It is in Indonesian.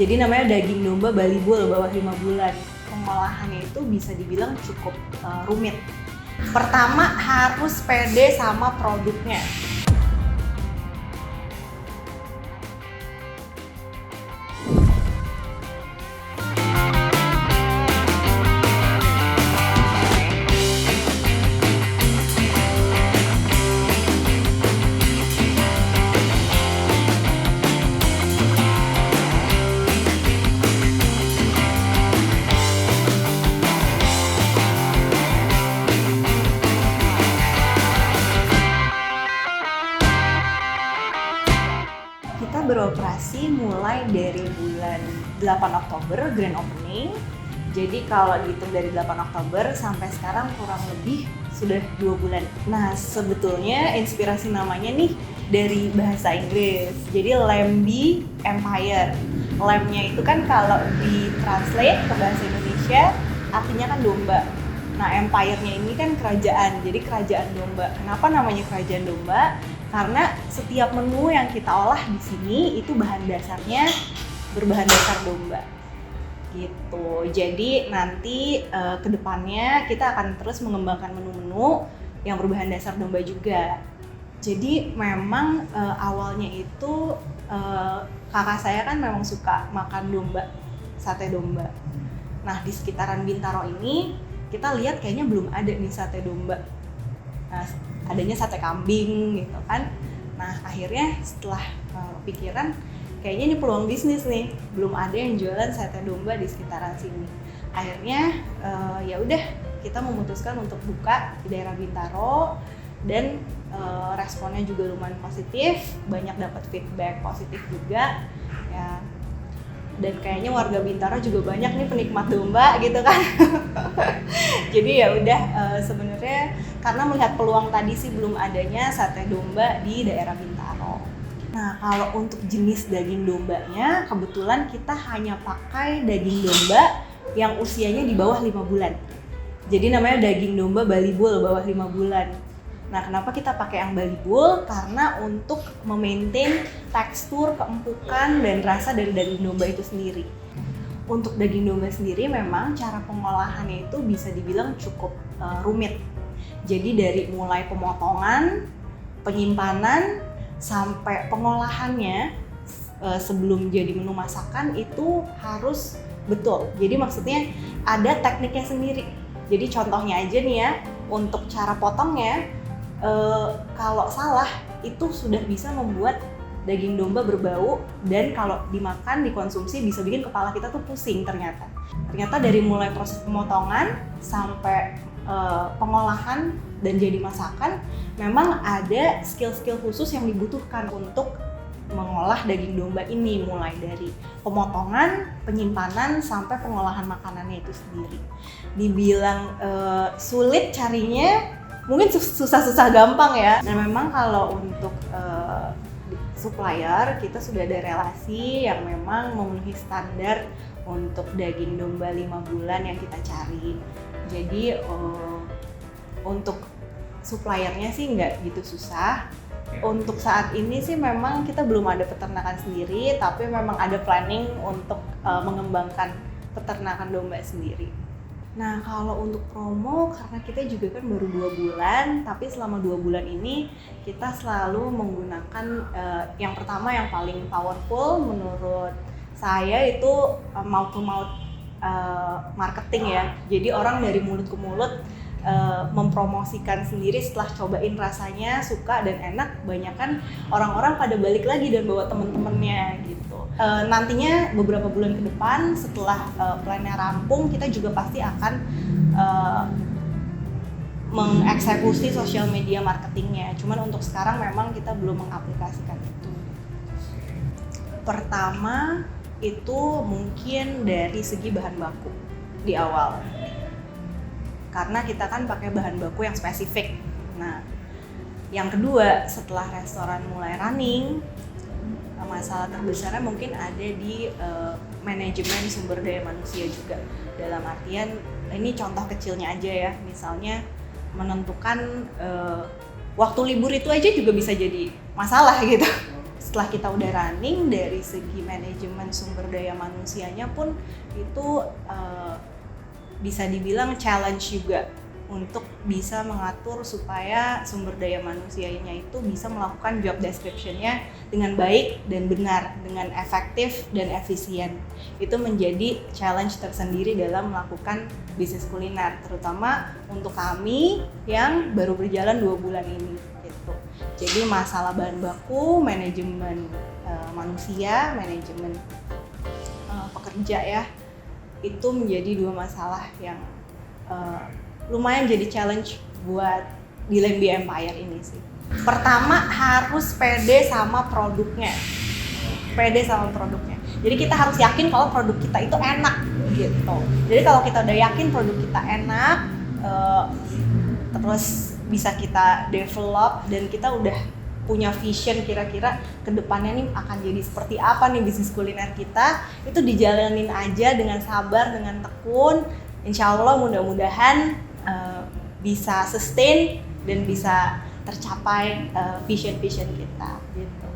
Jadi namanya daging domba Bali Bull bawah 5 bulan. Pengolahannya itu bisa dibilang cukup rumit. Pertama harus pede sama produknya. Kita beroperasi mulai dari bulan 8 Oktober, grand opening. Jadi kalau dihitung dari 8 Oktober sampai sekarang kurang lebih sudah 2 bulan. Nah, sebetulnya inspirasi namanya nih dari bahasa Inggris. Jadi Lamby Empire. Lamb-nya itu kan kalau ditranslate ke bahasa Indonesia artinya kan domba. Nah, empire-nya ini kan kerajaan, jadi kerajaan domba. Kenapa namanya kerajaan domba? Karena setiap menu yang kita olah di sini itu bahan dasarnya berbahan dasar domba. Gitu. Jadi nanti ke depannya kita akan terus mengembangkan menu-menu yang berbahan dasar domba juga. Jadi memang awalnya itu kakak saya kan memang suka makan domba, sate domba. Nah, di sekitaran Bintaro ini kita lihat kayaknya belum ada nih sate domba. Nah, adanya sate kambing gitu kan. Nah, akhirnya setelah pikiran kayaknya ini peluang bisnis nih, belum ada yang jualan sate domba di sekitaran sini. Akhirnya ya udah kita memutuskan untuk buka di daerah Bintaro dan responnya juga lumayan positif, banyak dapat feedback positif juga ya. Dan kayaknya warga Bintaro juga banyak nih penikmat domba gitu kan. Jadi ya udah sebenarnya karena melihat peluang tadi sih belum adanya sate domba di daerah Bintaro. Nah, kalau untuk jenis daging dombanya kebetulan kita hanya pakai daging domba yang usianya di bawah 5 bulan. Jadi namanya daging domba Bali Bull bawah 5 bulan. Nah, kenapa kita pakai yang Bali Bull? Karena untuk memaintain tekstur, keempukan, dan rasa dari daging domba itu sendiri. Untuk daging domba sendiri memang cara pengolahannya itu bisa dibilang cukup rumit. Jadi dari mulai pemotongan, penyimpanan, sampai pengolahannya sebelum jadi menu masakan itu harus betul. Jadi maksudnya ada tekniknya sendiri. Jadi contohnya aja nih ya, untuk cara potongnya, kalau salah itu sudah bisa membuat daging domba berbau dan kalau dimakan, dikonsumsi bisa bikin kepala kita tuh pusing ternyata. Ternyata dari mulai proses pemotongan sampai pengolahan dan jadi masakan memang ada skill-skill khusus yang dibutuhkan untuk mengolah daging domba ini, mulai dari pemotongan, penyimpanan, sampai pengolahan makanannya itu sendiri. Dibilang sulit carinya, mungkin susah-susah gampang ya. Nah, memang kalau untuk supplier kita sudah ada relasi yang memang memenuhi standar untuk daging domba 5 bulan yang kita cari. Jadi untuk suppliernya sih nggak gitu susah. Untuk saat ini sih memang kita belum ada peternakan sendiri, tapi memang ada planning untuk mengembangkan peternakan domba sendiri. Nah, kalau untuk promo, karena kita juga kan baru 2 bulan, tapi selama 2 bulan ini kita selalu menggunakan yang pertama yang paling powerful menurut saya itu mouth to mouth marketing ya. Jadi orang dari mulut ke mulut mempromosikan sendiri setelah cobain rasanya suka dan enak, banyak kan orang-orang pada balik lagi dan bawa temen-temennya gitu. Nantinya beberapa bulan ke depan setelah plannya rampung, kita juga pasti akan mengeksekusi sosial media marketingnya. Cuman untuk sekarang memang kita belum mengaplikasikan itu. Pertama itu mungkin dari segi bahan baku di awal. Karena kita kan pakai bahan baku yang spesifik. Nah, yang kedua, setelah restoran mulai running, masalah terbesarnya mungkin ada di manajemen sumber daya manusia juga. Dalam artian, ini contoh kecilnya aja ya, misalnya menentukan waktu libur itu aja juga bisa jadi masalah gitu. setelah kita udah running, dari segi manajemen sumber daya manusianya pun itu bisa dibilang challenge juga untuk bisa mengatur supaya sumber daya manusianya itu bisa melakukan job description-nya dengan baik dan benar, dengan efektif dan efisien. Itu menjadi challenge tersendiri dalam melakukan bisnis kuliner, terutama untuk kami yang baru berjalan 2 bulan ini gitu. Jadi masalah bahan baku, manajemen manusia, manajemen pekerja ya, itu menjadi 2 masalah yang lumayan jadi challenge buat di Lembi Empire ini sih. Pertama, harus pede sama produknya. Jadi kita harus yakin kalau produk kita itu enak gitu. Jadi kalau kita udah yakin produk kita enak, terus bisa kita develop dan kita udah punya vision kira-kira kedepannya nih akan jadi seperti apa nih bisnis kuliner kita, itu dijalanin aja dengan sabar, dengan tekun. Insya Allah mudah-mudahan bisa sustain dan bisa tercapai vision kita gitu.